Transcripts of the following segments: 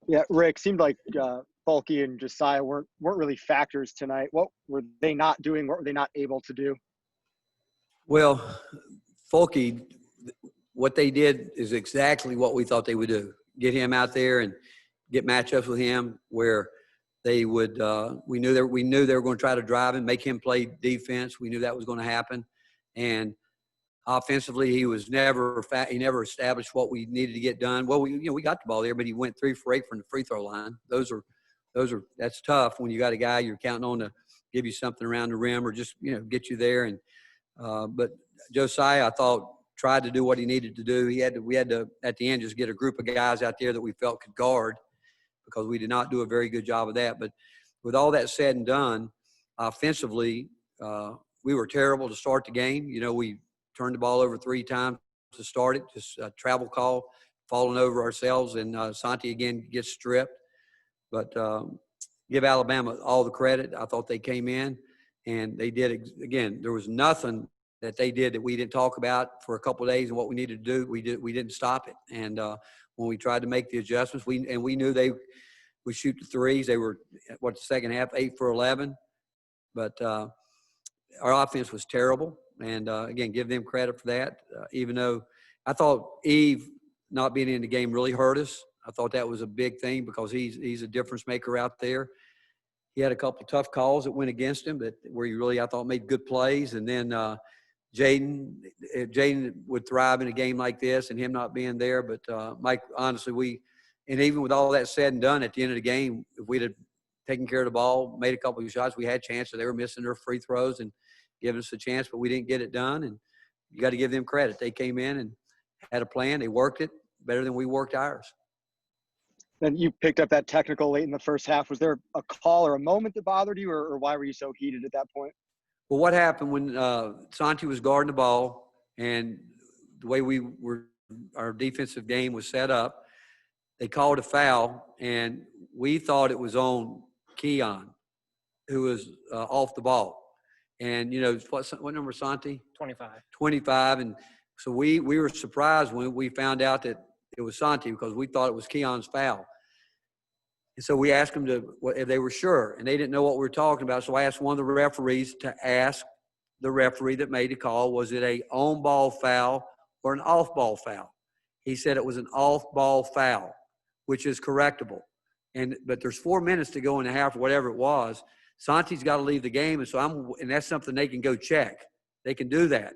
Yeah, Rick, seemed like Bulky and Josiah weren't really factors tonight. What were they not doing? What were they not able to do? Well, Folky, what they did is exactly what we thought they would do. Get him out there and get matchups with him where they would. We knew they were going to try to drive him, make him play defense. We knew that was going to happen, and offensively, he never established what we needed to get done. Well, we got the ball there, but he went 3 for 8 from the free throw line. That's tough when you got a guy you're counting on to give you something around the rim or just get you there. And but Josiah, I thought, tried to do what he needed to do. We had to at the end just get a group of guys out there that we felt could guard, because we did not do a very good job of that. But with all that said and done, offensively, we were terrible to start the game. We turned the ball over 3 times to start it, just a travel call, falling over ourselves, and Santi again gets stripped. But give Alabama all the credit. I thought they came in, and they did. Again, there was nothing that they did that we didn't talk about for a couple of days, and what we needed to do, we didn't stop it. And when we tried to make the adjustments, we knew they would shoot the threes. They were, the second half, 8 for 11. But our offense was terrible. And, again, give them credit for that, even though I thought Eve not being in the game really hurt us. I thought that was a big thing because he's a difference maker out there. He had a couple of tough calls that went against him, but where he really, I thought, made good plays. And then Jaden would thrive in a game like this, and him not being there. But, Mike, honestly, and even with all that said and done, at the end of the game, if we'd have taken care of the ball, made a couple of shots, we had chances. They were missing their free throws and giving us a chance, but we didn't get it done. And you got to give them credit. They came in and had a plan. They worked it better than we worked ours. Then you picked up that technical late in the first half. Was there a call or a moment that bothered you, or why were you so heated at that point? Well, what happened when Santi was guarding the ball, and the way our defensive game was set up, they called a foul, and we thought it was on Keon, who was off the ball. And, what number, Santi? 25. 25. And so we were surprised when we found out that it was Santi, because we thought it was Keon's foul. And so we asked them if they were sure, and they didn't know what we were talking about. So I asked one of the referees to ask the referee that made the call, was it a on-ball foul or an off-ball foul? He said it was an off-ball foul, which is correctable. But there's 4 minutes to go in the half or whatever it was. Santi's got to leave the game, and that's something they can go check. They can do that.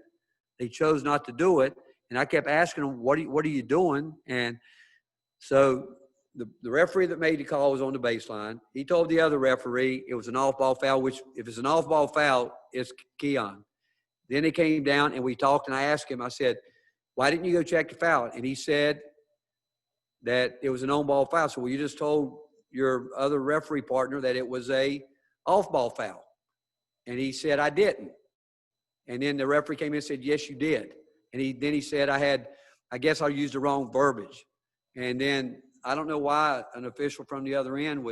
They chose not to do it, and I kept asking them, what are you doing? And so the referee that made the call was on the baseline. He told the other referee it was an off-ball foul, which if it's an off-ball foul, it's Keon. Then he came down, and we talked, and I asked him, I said, why didn't you go check the foul? And he said that it was an on-ball foul. So, well, you just told your other referee partner that it was a off-ball foul. And he said, I didn't. And then the referee came in and said, yes, you did. And then he said, I guess I used the wrong verbiage. And then I don't know why an official from the other end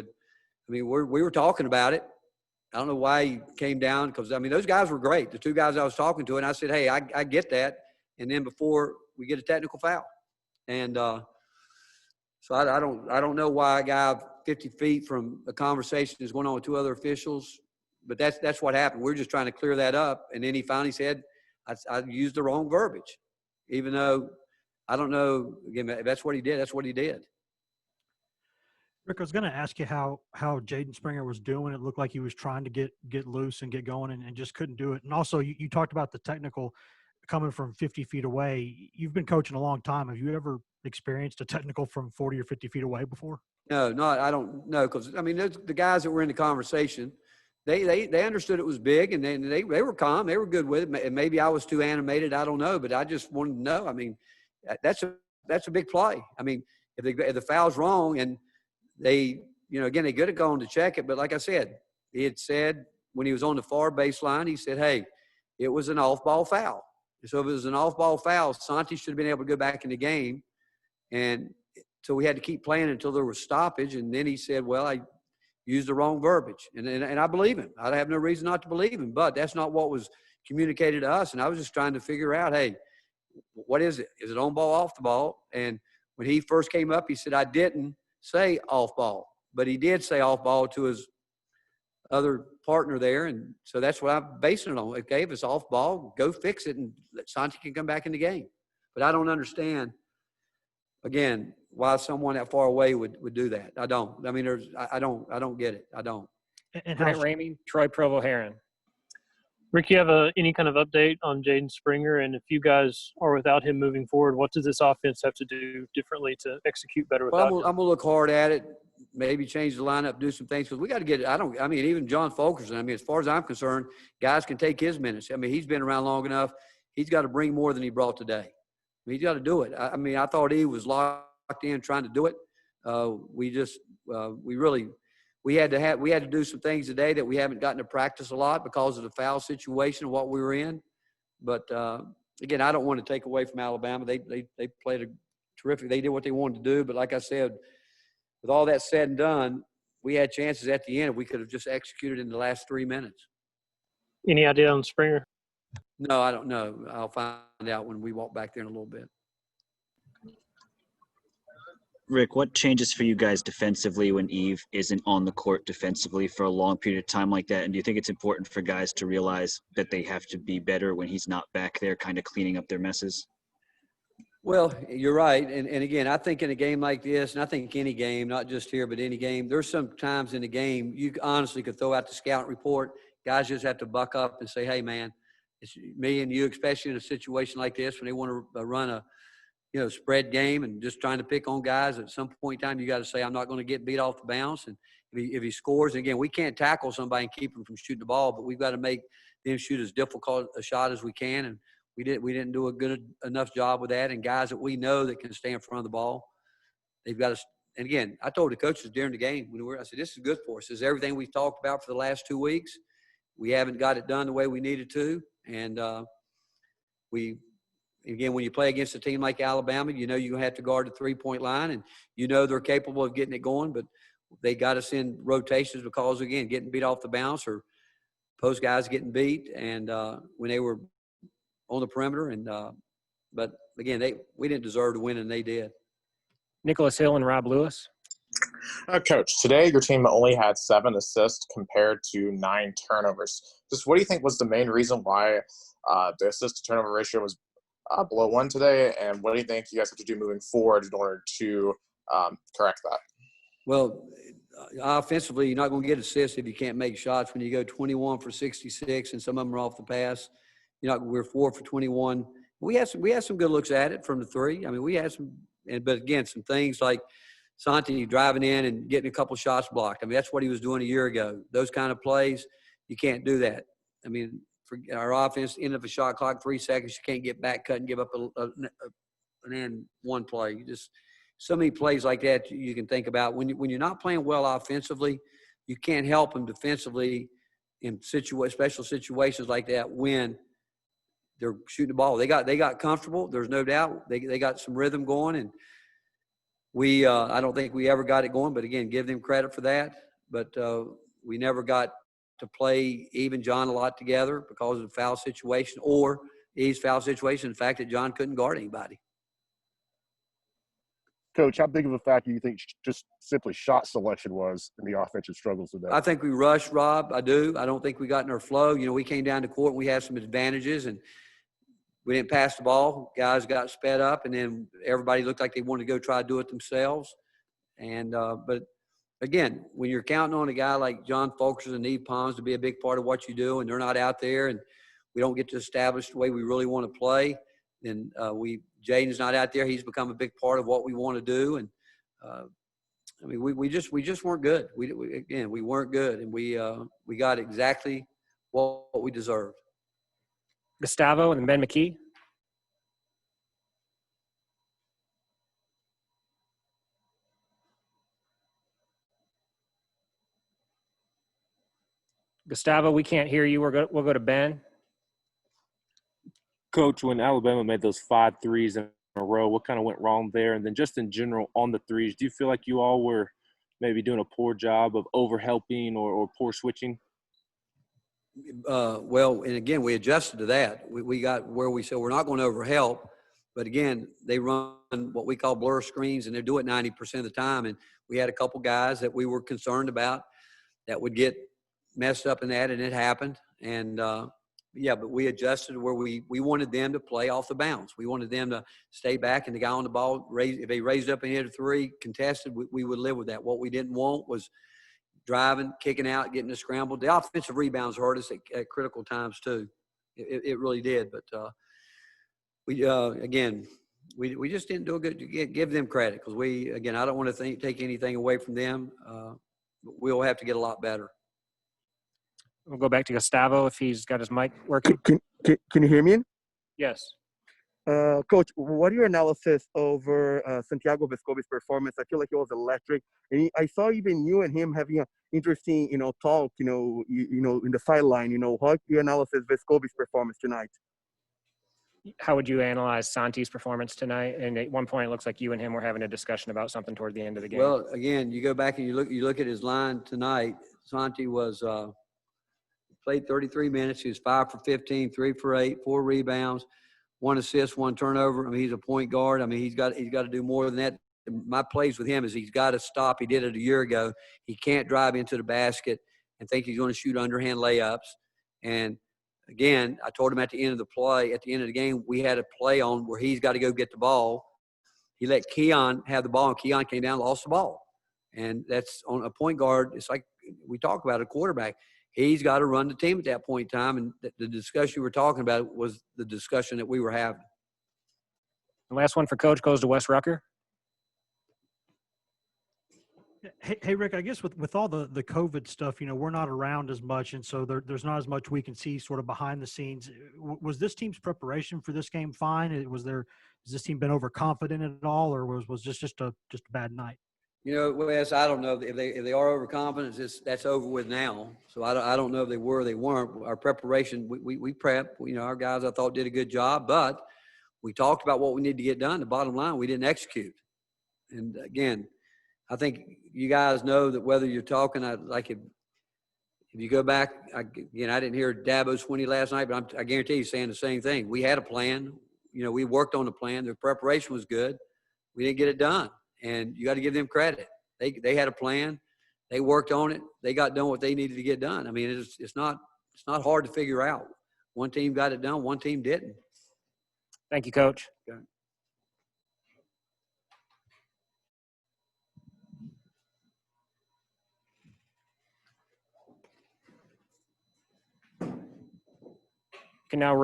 we were talking about it. I don't know why he came down, because, those guys were great. The 2 guys I was talking to, and I said, hey, I get that. And then before we get a technical foul. And so I don't know why a guy 50 feet from a conversation is going on with 2 other officials, but that's what happened. We're just trying to clear that up. And then he finally said, I used the wrong verbiage, even though I don't know. Again, if that's what he did, that's what he did. Rick, I was going to ask you how Jaden Springer was doing. It looked like he was trying to get loose and get going and just couldn't do it. And also you talked about the technical coming from 50 feet away. You've been coaching a long time. Have you ever experienced a technical from 40 or 50 feet away before? No, I don't know, because the guys that were in the conversation, they understood it was big, and they were calm, they were good with it. And maybe I was too animated, I don't know, but I just wanted to know. That's a big play. If the foul's wrong, and they, again, they could have gone to check it, but like I said, he had said when he was on the far baseline, he said, hey, it was an off-ball foul. So if it was an off-ball foul, Santi should have been able to go back in the game. And so we had to keep playing until there was stoppage. And then he said, well, I used the wrong verbiage. And I believe him. I have no reason not to believe him. But that's not what was communicated to us. And I was just trying to figure out, hey, what is it? Is it on ball, off the ball? And when he first came up, he said, I didn't. say off ball, but he did say off ball to his other partner there. And so that's what I'm basing it on. Okay, if it's off ball, go fix it and let Santi can come back in the game. But I don't understand, again, why someone that far away would do that. I don't. I mean, I don't get it. I don't. And Brent how, Ramey, Troy Provo Heron. Rick, you have any kind of update on Jaden Springer? And if you guys are without him moving forward, what does this offense have to do differently to execute better Well, without him? I'm gonna look hard at it. Maybe change the lineup, do some things, because we got to get it. I mean, even John Fulkerson. I mean, as far as I'm concerned, guys can take his minutes. I mean, he's been around long enough. He's got to bring more than he brought today. I mean, he's got to do it. I mean, I thought he was locked in trying to do it. We had to do some things today that we haven't gotten to practice a lot because of the foul situation and what we were in. But again, I don't want to take away from Alabama. They played a terrific. They did what they wanted to do. But like I said, with all that said and done, we had chances at the end. We could have just executed in the last 3 minutes. Any idea on Springer? No, I don't know. I'll find out when we walk back there in a little bit. Rick, what changes for you guys defensively when Eve isn't on the court defensively for a long period of time like that? And do you think it's important for guys to realize that they have to be better when he's not back there kind of cleaning up their messes? Well, you're right. And again, I think in a game like this, and I think any game, not just here, but any game, there's some times in the game you honestly could throw out the scout report. Guys just have to buck up and say, hey, man, it's me and you, especially in a situation like this when they want to run a spread game and just trying to pick on guys. At some point in time, you got to say, I'm not going to get beat off the bounce. And if he scores, and again, we can't tackle somebody and keep him from shooting the ball, but we've got to make them shoot as difficult a shot as we can. And we didn't do a good enough job with that. And guys that we know that can stay in front of the ball, they've got to. And again, I told the coaches during the game I said, this is good for us. This is everything we've talked about for the last 2 weeks. We haven't got it done the way we needed to. And again, when you play against a team like Alabama, you have to guard the three-point line, and they're capable of getting it going, but they got us in rotations because, again, getting beat off the bounce or post guys getting beat, and when they were on the perimeter. And but, again, we didn't deserve to win, and they did. Nicholas Hill and Rob Lewis. Coach, today your team only had 7 assists compared to 9 turnovers. Just what do you think was the main reason why the assist-to-turnover ratio was below 1 today, and what do you think you guys have to do moving forward in order to correct that? Well, offensively, you're not going to get assists if you can't make shots. When you go 21 for 66 and some of them are off the pass, we're 4 for 21. We had some good looks at it from the 3. I mean, we had some, but again, some things like Santi driving in and getting a couple shots blocked. I mean, that's what he was doing a year ago. Those kind of plays, you can't do that. I mean, for our offense, end of a shot clock, 3 seconds, you can't get back cut and give up an end one play. You just so many plays like that you can think about. When you're not playing well offensively, you can't help them defensively in special situations like that when they're shooting the ball. They got comfortable. There's no doubt. They got some rhythm going, and we I don't think we ever got it going. But again, give them credit for that. But we never got to play even John a lot together because of the foul situation or Eve's foul situation. The fact that John couldn't guard anybody. Coach, how big of a factor do you think just simply shot selection was in the offensive struggles today? I think we rushed, Rob. I do. I don't think we got in our flow. We came down to court and we had some advantages, and we didn't pass the ball. Guys got sped up, and then everybody looked like they wanted to go try to do it themselves. And but again, when you're counting on a guy like John Fulkerson and Eve Pons to be a big part of what you do, and they're not out there, and we don't get to establish the way we really want to play, then Jaden's not out there. He's become a big part of what we want to do, and I mean, we just weren't good. We weren't good, and we got exactly what we deserved. Gustavo and Ben McKee. Gustavo, we can't hear you. We'll go to Ben. Coach, when Alabama made those 5 threes in a row, what kind of went wrong there? And then just in general on the threes, do you feel like you all were maybe doing a poor job of over-helping or poor switching? Well, and again, we adjusted to that. We got where we said we're not going to overhelp, But again, they run what we call blur screens, and they do it 90% of the time. And we had a couple guys that we were concerned about that would get messed up in that, and it happened. And yeah, but we adjusted where we wanted them to play off the bounce. We wanted them to stay back, and the guy on the ball, if they raised up and hit a three contested, we would live with that. What we didn't want was driving, kicking out, getting a scramble. The offensive rebounds hurt us at critical times too. It really did. But we again, we just didn't do a good. Give them credit, because I don't want to take anything away from them. We'll have to get a lot better. We'll go back to Gustavo if he's got his mic working. Can you hear me? Yes. Coach, what are your analysis over Santiago Vescovi's performance? I feel like it was electric, and I saw even you and him having an interesting, talk, in the sideline. How do you analyze Vescovi's performance tonight? How would you analyze Santi's performance tonight? And at one point, it looks like you and him were having a discussion about something toward the end of the game. Well, again, you go back and you look at his line tonight. Santi was played 33 minutes. He was 5 for 15, 3 for 8, 4 rebounds, 1 assist, 1 turnover. I mean, he's a point guard. I mean, he's got to do more than that. My plays with him is he's got to stop. He did it a year ago. He can't drive into the basket and think he's going to shoot underhand layups. And again, I told him at the end of the game, we had a play on where he's got to go get the ball. He let Keon have the ball, and Keon came down and lost the ball. And that's on a point guard. It's like we talk about a quarterback. He's got to run the team at that point in time. And the discussion you were talking about was the discussion that we were having. The last one for Coach goes to Wes Rucker. Hey, Rick, I guess with all the COVID stuff, we're not around as much, and so there's not as much we can see sort of behind the scenes. Was this team's preparation for this game fine? Has this team been overconfident at all, or was this just a bad night? Wes, I don't know if they are overconfident. That's over with now. So I don't know if they were or they weren't. Our preparation, we prep. Our guys I thought did a good job, but we talked about what we need to get done. The bottom line, we didn't execute. And again, I think you guys know that whether you're talking, if you go back, I didn't hear Dabo Swinney last night, but I guarantee he's saying the same thing. We had a plan. We worked on the plan. The preparation was good. We didn't get it done. And you got to give them credit. They had a plan. They worked on it. They got done what they needed to get done. I mean, it's not hard to figure out. One team got it done. One team didn't. Thank you, Coach. Okay. Can now